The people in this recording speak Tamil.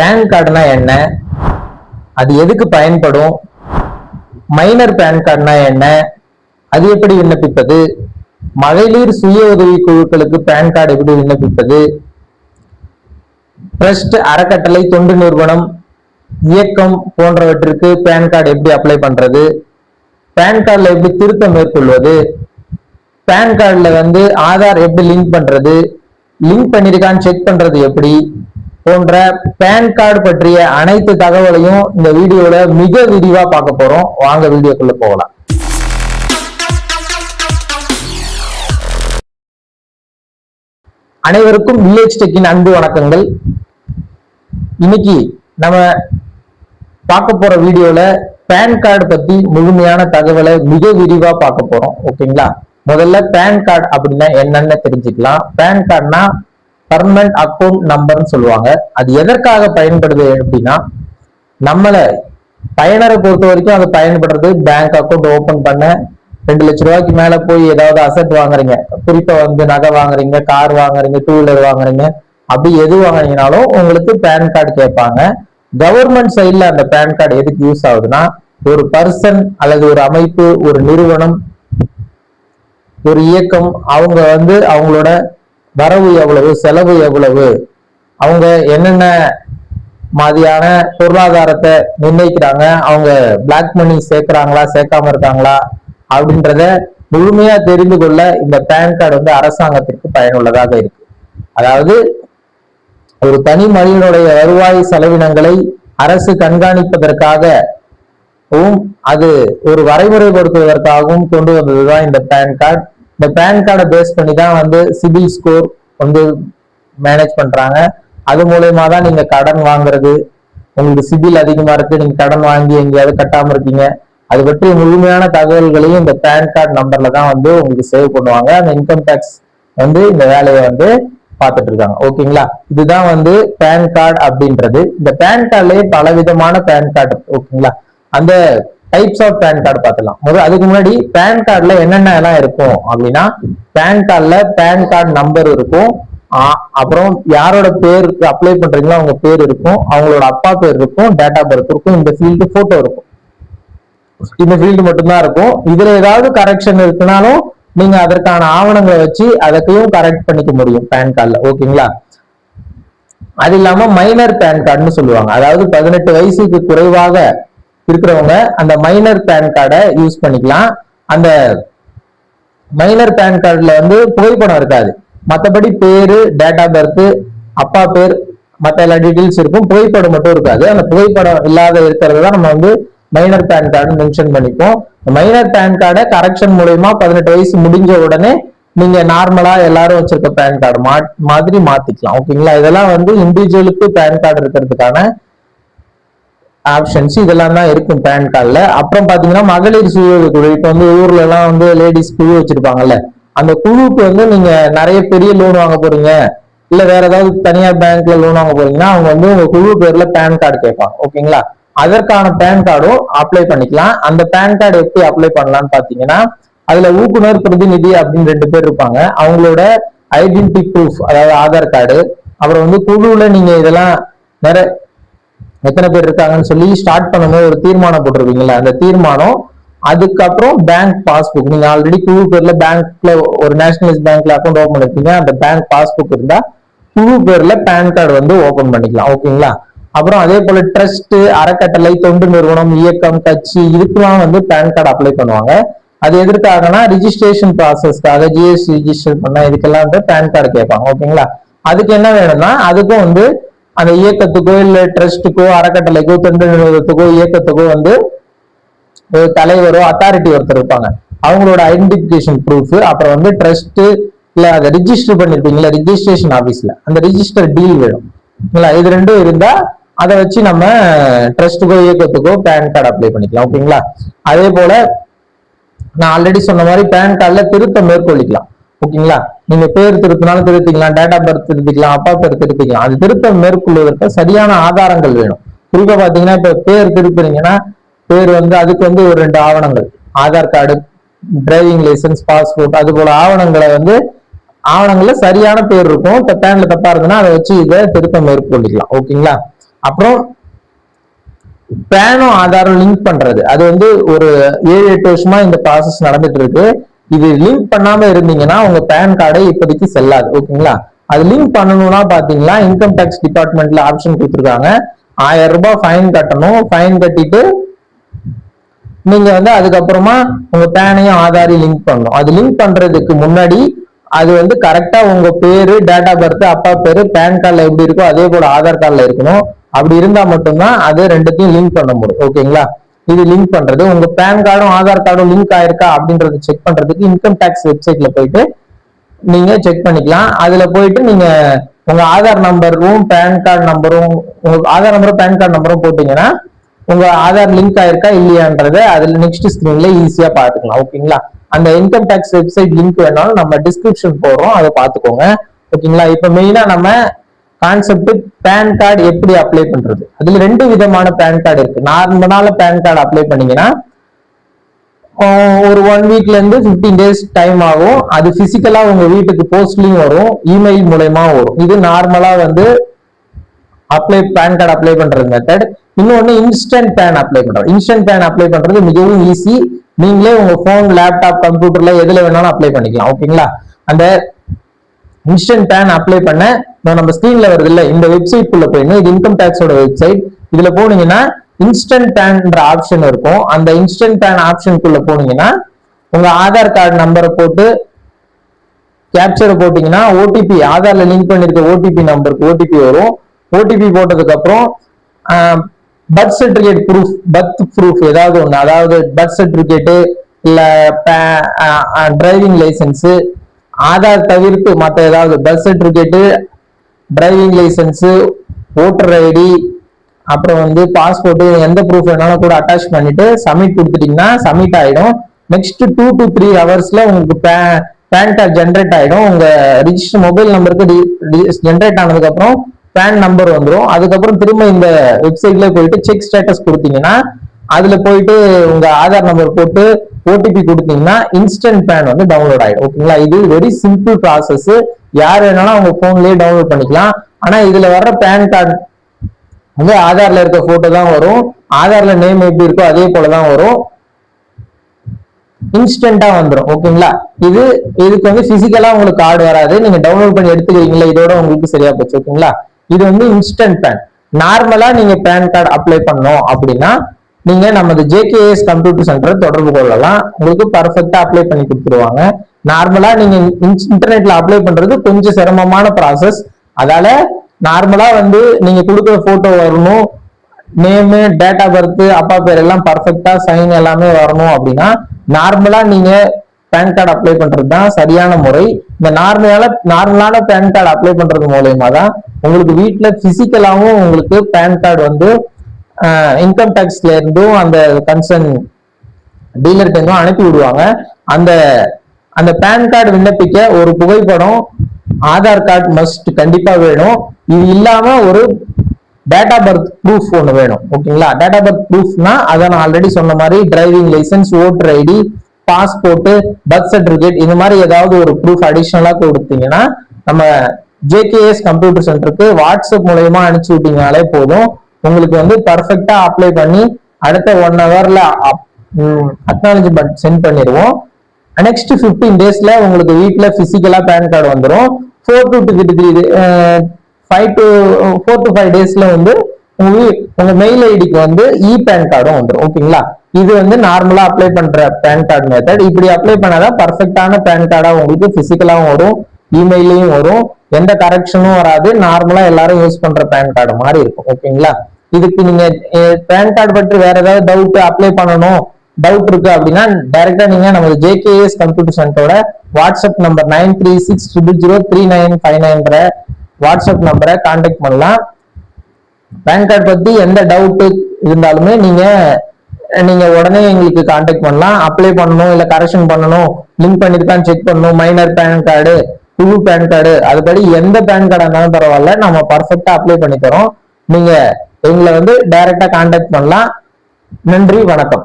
பேன் கார்டுனா என்ன, அது எதுக்கு பயன்படும், மைனர் பேன் கார்டுனா என்ன, அது எப்படி விண்ணப்பிப்பது, மகளிர் சுய உதவி குழுக்களுக்கு பேன் கார்டு எப்படி விண்ணப்பிப்பது, ட்ரஸ்ட், அறக்கட்டளை, தொண்டு நிறுவனம், இயக்கம் போன்றவற்றிற்கு பேன் கார்டு எப்படி அப்ளை பண்றது, பேன் கார்டுல எப்படி திருத்தம் மேற்கொள்வது, பேன் கார்டுல ஆதார் எப்படி லிங்க் பண்றது, லிங்க் பண்ணிருக்கான்னு செக் பண்றது எப்படி போன்ற பேன் கார்டு பற்றிய அனைத்து தகவலையும் இந்த வீடியோல மிக விரிவா பார்க்க போறோம். வாங்க வீடியோக்குள்ள போகலாம். அனைவருக்கும் வில்லேஜ் டெக்கின் அன்பு வணக்கங்கள். இன்னைக்கு நம்ம பார்க்க போற வீடியோல பேன் கார்டு பத்தி முழுமையான தகவலை மிக விரிவா பார்க்க போறோம். ஓகேங்களா? முதல்ல பேன் கார்டு அப்படின்னா என்னன்னு தெரிஞ்சுக்கலாம். பேன் கார்டுனா பர்மனன்ட் அக்கௌண்ட் நம்பர்னு சொல்லுவாங்க. அது எதற்காக பயன்படுது அப்படின்னா, நம்மளை பயனரை பொறுத்த வரைக்கும் அது பயன்படுறது பேங்க் அக்கௌண்ட் ஓபன் பண்ண, 2 லட்சம் ரூபாய்க்கு மேல போய் ஏதாவது அசெட் வாங்குறீங்க, குறிப்பா நகை வாங்குறீங்க, கார் வாங்குறீங்க, 2 வீலர் வாங்குறீங்க, அப்படி எது வாங்குறீங்கனாலும் உங்களுக்கு பேன் கார்டு கேட்பாங்க. கவர்மெண்ட் சைட்ல அந்த பேன் கார்டு எதுக்கு யூஸ் ஆகுதுன்னா, ஒரு பர்சன் அல்லது ஒரு அமைப்பு, ஒரு நிறுவனம், ஒரு இயக்கம், அவங்க அவங்களோட வரவு எவ்வளவு, செலவு எவ்வளவு, அவங்க என்னென்ன மாதிரியான பொருளாதாரத்தை நிர்ணயிக்கிறாங்க, அவங்க பிளாக் மணி சேர்க்கிறாங்களா சேர்க்காம இருக்காங்களா அப்படின்றத முழுமையா தெரிந்து கொள்ள இந்த பேன் கார்டு அரசாங்கத்திற்கு பயனுள்ளதாக இருக்கு. அதாவது ஒரு தனி மனிதனுடைய வருவாய் செலவினங்களை அரசு கண்காணிப்பதற்காகவும் அது ஒரு வரைமுறைப்படுத்துவதற்காகவும் கொண்டு வந்ததுதான் இந்த பேன் கார்டு. இந்த பேன் கார்டை பேஸ் பண்ணி தான் சிபில் ஸ்கோர் மேனேஜ் பண்றாங்க. அது மூலயமா தான் நீங்க கடன் வாங்குறது, உங்களுக்கு சிபில் அதிகமா இருக்கு, நீங்க கடன் வாங்கி எங்கேயாவது கட்டாம இருக்கீங்க, அது பற்றி முழுமையான தகவல்களையும் இந்த பேன் கார்டு நம்பர்ல தான் உங்களுக்கு சேவ் பண்ணுவாங்க. அந்த இன்கம் டேக்ஸ் இந்த வேலையை பார்த்துட்டு இருக்காங்க. ஓகேங்களா? இதுதான் பேன் கார்டு அப்படின்றது. இந்த பேன் கார்டுலயே பல விதமான பேன் கார்டு. ஓகேங்களா? அந்த டைப்ஸ் ஆஃப் பேன் கார்டு பார்த்துலாம். முதல்ல அதுக்கு முன்னாடி பேன் கார்டுல என்னென்ன எல்லாம் இருக்கும் அப்படின்னா, பேன் கார்டுல பேன் கார்டு நம்பர் இருக்கும், அப்புறம் யாரோட பேருக்கு அப்ளை பண்றீங்களோ அவங்க பேர் இருக்கும், அவங்களோட அப்பா பேர் இருக்கும், டேட் ஆஃப் பர்த் இருக்கும், இந்த ஃபீல்டு போட்டோ இருக்கும். இந்த ஃபீல்டு மட்டும்தான் இருக்கும். இதுல ஏதாவது கரெக்ஷன் இருக்குனாலும் நீங்க அதற்கான ஆவணங்களை வச்சு அதையும் கரெக்ட் பண்ணிக்க முடியும் பேன் கார்டுல. ஓகேங்களா? அது இல்லாம மைனர் பேன் கார்டுன்னு சொல்லுவாங்க. அதாவது 18 வயசுக்கு குறைவாக இருக்கிறவங்க அந்த மைனர் பேன் கார்டை யூஸ் பண்ணிக்கலாம். அந்த மைனர் பேன் கார்டுல புகைப்படம் இருக்காது, மற்றபடி பேரு, டேட் ஆஃப் பர்த், அப்பா பேர், மற்ற எல்லா டீட்டெயில்ஸ் இருக்கும், புகைப்படம் மட்டும் இருக்காது. அந்த புகைப்படம் இல்லாத இருக்கிறத தான் நம்ம மைனர் பேன் கார்டு மென்ஷன் பண்ணிப்போம். மைனர் பேன் கார்டை கரெக்ஷன் மூலயமா 18 வயசு முடிஞ்ச உடனே நீங்க நார்மலா எல்லாரும் வச்சிருக்க பேன் கார்டு மாதிரி மாத்திக்கலாம். ஓகேங்களா? இதெல்லாம் இண்டிவிஜுவலுக்கு பேன் கார்டு இருக்கிறதுக்கான ஆப்ஷன்ஸ் இதெல்லாம் தான் இருக்கும் பேன் கார்டுல. அப்புறம் பாத்தீங்கன்னா மகளிர் சுய உதவி குழு, இப்ப ஊர்ல எல்லாம் லேடிஸ் குழு வச்சிருப்பாங்கல்ல, அந்த குழுவுக்கு நீங்க நிறைய பெரிய லோன் வாங்க போறீங்க, இல்ல வேற ஏதாவது தனியார் பேங்க்ல லோன் வாங்க போறீங்கன்னா அவங்க உங்க குழு பேர்ல பேன் கார்டு கேட்பாங்க. ஓகேங்களா? அதற்கான பேன் கார்டும் அப்ளை பண்ணிக்கலாம். அந்த பேன் கார்டு எப்படி அப்ளை பண்ணலாம்னு பாத்தீங்கன்னா, அதுல ஊக்குனர், பிரதிநிதி அப்படின்னு 2 பேர் இருப்பாங்க. அவங்களோட ஐடென்டிட்டி ப்ரூஃப், அதாவது ஆதார் கார்டு, அப்புறம் குழுவுல நீங்க இதெல்லாம் நிறைய எத்தனை பேர் இருக்காங்கன்னு சொல்லி ஸ்டார்ட் பண்ணும்போது ஒரு தீர்மானம் போட்டிருப்பீங்களா, அந்த தீர்மானம், அதுக்கப்புறம் பேங்க் பாஸ்புக். நீங்க ஆல்ரெடி குழு பேர்ல பேங்க்ல ஒரு நேஷனலைஸ் பேங்க்ல அக்கௌண்ட் ஓபன் பண்ணிருப்பீங்க, அந்த பேங்க் பாஸ்புக் இருந்தா குழு பேர்ல பேன் கார்டு ஓபன் பண்ணிக்கலாம். ஓகேங்களா? அப்புறம் அதே போல ட்ரஸ்ட், அறக்கட்டளை, தொண்டு நிறுவனம், இயக்கம், கட்சி, இதுக்கெல்லாம் பேன் கார்டு அப்ளை பண்ணுவாங்க. அது எதற்காகனா ரிஜிஸ்ட்ரேஷன் ப்ராசஸ்க்காக, ஜிஎஸ்டி ரிஜிஸ்டர் பண்ண இதுக்கெல்லாம் பேன் கார்டு கேட்பாங்க. ஓகேங்களா? அதுக்கு என்ன வேணும்னா, அதுக்கும் அந்த இயக்கத்துக்கோ இல்ல ட்ரஸ்ட்டுக்கோ அறக்கட்டளைக்கோ தொண்டு நிறுவனத்துக்கோ இயக்கத்துக்கோ ஒரு தலைவரோ அத்தாரிட்டி ஒருத்தர் இருப்பாங்க, அவங்களோட ஐடென்டிபிகேஷன் ப்ரூஃப், அப்புறம் ட்ரஸ்ட் இல்ல அதை ரிஜிஸ்டர் பண்ணிருப்பீங்களா ரிஜிஸ்ட்ரேஷன் ஆபீஸ்ல, அந்த ரிஜிஸ்டர் டீல் வேணும். இது 2 இருந்தா அதை வச்சு நம்ம ட்ரஸ்ட்டுக்கோ இயக்கத்துக்கோ பேன் கார்டு அப்ளை பண்ணிக்கலாம். ஓகேங்களா? அதே போல நான் ஆல்ரெடி சொன்ன மாதிரி பேன் கார்டுல திருத்தம் மேற்கொள்ளிக்கலாம். ஓகேங்களா? நீங்க பேர் திருத்தினாலும் திருத்திக்கலாம், டேட் ஆஃப் பர்த் திருத்திக்கலாம், அப்பா பேர் திருத்திக்கலாம். அது திருத்தம் மேற்கொள்வதற்கு சரியான ஆதாரங்கள் வேணும். குறிப்பா பாத்தீங்கன்னா, இப்ப பேர் திருப்புறீங்கன்னா பேர் அதுக்கு ஒரு 2 ஆவணங்கள், Aadhaar card, driving licence, passport, அது போல ஆவணங்கள்ல சரியான பேர் இருக்கும். பேன்ல தப்பா இருந்ததுன்னா அதை வச்சு இதை திருத்தம் மேற்கொள்ளிக்கலாம். ஓகேங்களா? அப்புறம் பேனும் ஆதாரம் லிங்க் பண்றது, அது வந்து ஒரு 7-8 வருஷமா இந்த ப்ராசஸ் நடந்துட்டு இருக்கு. இது லிங்க் பண்ணாம இருந்தீங்கன்னா உங்க பேன் கார்டை இப்போதைக்கு செல்லாது. ஓகேங்களா? அது லிங்க் பண்ணணும்னா பாத்தீங்கன்னா இன்கம் டேக்ஸ் டிபார்ட்மெண்ட்ல ஆப்ஷன் கொடுத்துருக்காங்க. 1000 ரூபாய் ஃபைன் கட்டணும். ஃபைன் கட்டிட்டு நீங்க வந்து அதுக்கப்புறமா உங்க பேனையும் ஆதாரையும் லிங்க் பண்ணணும். அது லிங்க் பண்றதுக்கு முன்னாடி அது வந்து கரெக்டா உங்க பேரு, டேட் ஆஃப் பர்த், அப்பா பேரு பேன் கார்டுல எப்படி இருக்கோ அதே போல ஆதார் கார்டுல இருக்கணும். அப்படி இருந்தா மட்டும்தான் அது ரெண்டுத்தையும் லிங்க் பண்ண முடியும். ஓகேங்களா? இது லிங்க் பண்றது, உங்க பேன் கார்டும் ஆதார் கார்டும் லிங்க் ஆயிருக்கா அப்படின்றத செக் பண்றதுக்கு இன்கம் டேக்ஸ் வெப்சைட்ல போயிட்டு நீங்க செக் பண்ணிக்கலாம். அதுல போயிட்டு நீங்க உங்க ஆதார் நம்பரும் பேன் கார்டு நம்பரும், உங்க ஆதார் நம்பரும் பேன் கார்டு நம்பரும் போட்டீங்கன்னா உங்க ஆதார் லிங்க் ஆயிருக்கா இல்லையான்றத அதுல நெக்ஸ்ட் ஸ்கிரீன்ல ஈஸியா பாத்துக்கலாம். ஓகேங்களா? அந்த இன்கம் டேக்ஸ் வெப்சைட் லிங்க் வேணாலும் நம்ம டிஸ்கிரிப்ஷன் போடுறோம், அதை பாத்துக்கோங்க. ஓகேங்களா? இப்ப மெயினா நம்ம கான்செப்ட் பேன் கார்டு எப்படி அப்ளை பண்றது. அதுல 2 விதமான பேன் கார்டு இருக்கு. நார்மலான பேன் கார்டு அப்ளை பண்ணீங்கன்னா ஒரு 1 வீக்ல இருந்து 15 டேஸ் டைம் ஆகும். அது பிசிக்கலா உங்க வீட்டுக்கு போஸ்ட்லயும் வரும், இமெயில் மூலமா வரும். இது நார்மலா வந்து பேன் கார்டு அப்ளை பண்றது மெத்தட். இன்னொன்னு இன்ஸ்டன்ட் பேன் அப்ளை பண்றது. இன்ஸ்டன்ட் பேன் அப்ளை பண்றது மிகவும் ஈஸி. நீங்களே உங்க போன், லேப்டாப், கம்ப்யூட்டர்ல எதுல வேணாலும் அப்ளை பண்ணிக்கலாம். ஓகேங்களா? அந்த இன்ஸ்டன்ட் பேன் அப்ளை பண்ண நம்ம ஸ்கிரீன்ல வருது இல்ல, இந்த வெப்சைட் குள்ள போயிடணும். இது இன்கம் டேக்ஸோட வெப்சைட். இதுல போனீங்கன்னா இன்ஸ்டன்ட் பேன்ன்ற ஆப்ஷன் இருக்கும். அந்த இன்ஸ்டன்ட் பேன் ஆப்ஷனுக்குள்ள போனீங்கன்னா உங்க ஆதார் கார்டு நம்பரை போட்டு கேப்சரை போட்டீங்கன்னா ஓடிபி, ஆதார்ல லிங்க் பண்ணிருக்க ஓடிபி நம்பருக்கு ஓடிபி வரும். ஓடிபி போட்டதுக்கு அப்புறம் birth certificate proof, birth proof ஏதாவது ஒண்ணு, அதாவது பர்த் சர்டிபிகேட் இல்ல டிரைவிங் லைசன்ஸ், ஆதார் தவிர்த்து மற்ற ஏதாவது birth certificate, driving licence, voter ID, அப்புறம் வந்து பாஸ்போர்ட், எந்த ப்ரூஃப் வேணாலும் கூட அட்டாச் பண்ணிட்டு சப்மிட் கொடுத்துட்டீங்கன்னா சப்மிட் ஆயிடும். நெக்ஸ்ட் 2 to 3 ஹவர்ஸ்ல உங்களுக்கு பேன் கார்டு ஜென்ரேட் ஆயிடும். உங்க ரிஜிஸ்டர் மொபைல் நம்பருக்கு ஜென்ரேட் ஆனதுக்கு அப்புறம் பேன் நம்பர் வந்துடும். அதுக்கப்புறம் திரும்ப இந்த வெப்சைட்ல போயிட்டு செக் ஸ்டேட்டஸ் கொடுத்தீங்கன்னா அதுல போயிட்டு உங்க ஆதார் நம்பர் போட்டு ஓடிபி கொடுத்தீங்கன்னா இன்ஸ்டன்ட் பேன் வந்து டவுன்லோட் ஆயிடும். ஓகேங்களா? இது வெரி சிம்பிள் ப்ராசஸ். யார் வேணாலும் அவங்க போன்லயே டவுன்லோட் பண்ணிக்கலாம். ஆனா இதுல வர்ற பேன் கார்டு வந்து ஆதார்ல இருக்க போட்டோ தான் வரும். ஆதார்ல நேம் எப்படி இருக்கோ அதே போலதான் வரும். இன்ஸ்டன்டா வந்துடும். ஓகேங்களா? இதுக்கு வந்து பிசிக்கலா உங்களுக்கு கார்டு வராது. நீங்க டவுன்லோட் பண்ணி எடுத்துக்கிறீங்களா, இதோட உங்களுக்கு சரியா போச்சு. ஓகேங்களா? இது வந்து இன்ஸ்டன்ட் பேன். நார்மலா நீங்க பேன் கார்டு அப்ளை பண்ணோம் அப்படின்னா நீங்க நமது ஜேகேஎஸ் கம்ப்யூட்டர் சென்டரை தொடர்பு கொள்ளலாம். உங்களுக்கு பர்ஃபெக்டா அப்ளை பண்ணி கொடுத்துருவாங்க. நார்மலா நீங்க இன்டர்நெட்ல அப்ளை பண்றது கொஞ்சம் சிரமமான ப்ராசஸ். அதால நார்மலா வந்து நீங்க கொடுக்குற போட்டோ வரணும், நேமு, டேட் ஆஃப் பர்த், அப்பா பேர் எல்லாம் பர்ஃபெக்டா சைன் எல்லாமே வரணும். அப்படின்னா நார்மலா நீங்க பேன் கார்டு அப்ளை பண்றது தான் சரியான முறை. இந்த நார்மலான பேன் கார்டு அப்ளை பண்றது மூலயமா தான் உங்களுக்கு வீட்டுல பிசிக்கலாவும் உங்களுக்கு பேன் கார்டு வந்து இன்கம் டேக்ஸ்ல இருந்தும் அந்த கன்சர்ன் டீலர்கிட்ட இருந்தும் அனுப்பி விடுவாங்க. அந்த அந்த பேன் கார்டு விண்ணப்பிக்க ஒரு புகைப்படம், ஆதார் கார்டு மஸ்ட் கண்டிப்பா வேணும். இது இல்லாம ஒரு டேட் ஆஃப் பர்த் ப்ரூஃப் ஒன்று வேணும். ஓகேங்களா? டேட் ஆஃப் பர்த் ப்ரூஃப்னா அதை நான் ஆல்ரெடி சொன்ன மாதிரி driving licence, voter ID, passport, birth certificate, இந்த மாதிரி ஏதாவது ஒரு ப்ரூஃப் அடிஷனலா கொடுத்தீங்கன்னா நம்ம ஜேகேஎஸ் கம்ப்யூட்டர் சென்டருக்கு வாட்ஸ்அப் மூலயமா அனுப்பிச்சு விட்டீங்கனாலே போதும். உங்களுக்கு வந்து பர்ஃபெக்டா அப்ளை பண்ணி அடுத்த 1 ஹவர்ல அக்னாலஜ்மெண்ட் சென்ட் பண்ணிடுவோம். நெக்ஸ்ட் 15 டேஸ்ல உங்களுக்கு வீட்டுல பிசிக்கலா பேன் கார்டு வந்துடும். 4 to 5 டேஸ்ல வந்து உங்க மெயில் ஐடிக்கு வந்து பேன் கார்டும் வந்துடும். ஓகேங்களா? இது வந்து நார்மலா அப்ளை பண்ற பேன் கார்டு மெத்தட். இப்படி அப்ளை பண்ணாதான் பர்ஃபெக்டான பேன் கார்டா உங்களுக்கு பிசிக்கலாவும் வரும், இமெயிலையும் வரும், எந்த கரெக்ஷனும் வராது. நார்மலா எல்லாரும் யூஸ் பண்ற பேன் கார்டு மாதிரி இருக்கும். ஓகேங்களா? இதுக்கு நீங்க பேன் கார்டு பற்றி வேற ஏதாவது அப்ளை பண்ணணும் டவுட் இருக்கு அப்படின்னா டைரக்டா நீங்க நம்ம ஜேகேஎஸ் கம்ப்யூட்டர் சென்டரோட வாட்ஸ்அப் நம்பர் 93600395 வாட்ஸ்அப் நம்பரை கான்டாக்ட் பண்ணலாம். பேன் கார்டு பத்தி எந்த டவுட் இருந்தாலுமே நீங்க உடனே எங்களுக்கு கான்டாக்ட் பண்ணலாம். அப்ளை பண்ணணும், இல்ல கரெக்ஷன் பண்ணணும், லிங்க் பண்ணிருக்கான்னு செக் பண்ணணும், மைனர் பேன் கார்டு, புது பேன் கார்டு, அதுபடி எந்த பேன் கார்டா இருந்தாலும் பரவாயில்ல, நம்ம பர்ஃபெக்டா அப்ளை பண்ணி தரோம். நீங்க எங்களை வந்து டைரக்டா கான்டாக்ட் பண்ணலாம். நன்றி, வணக்கம்.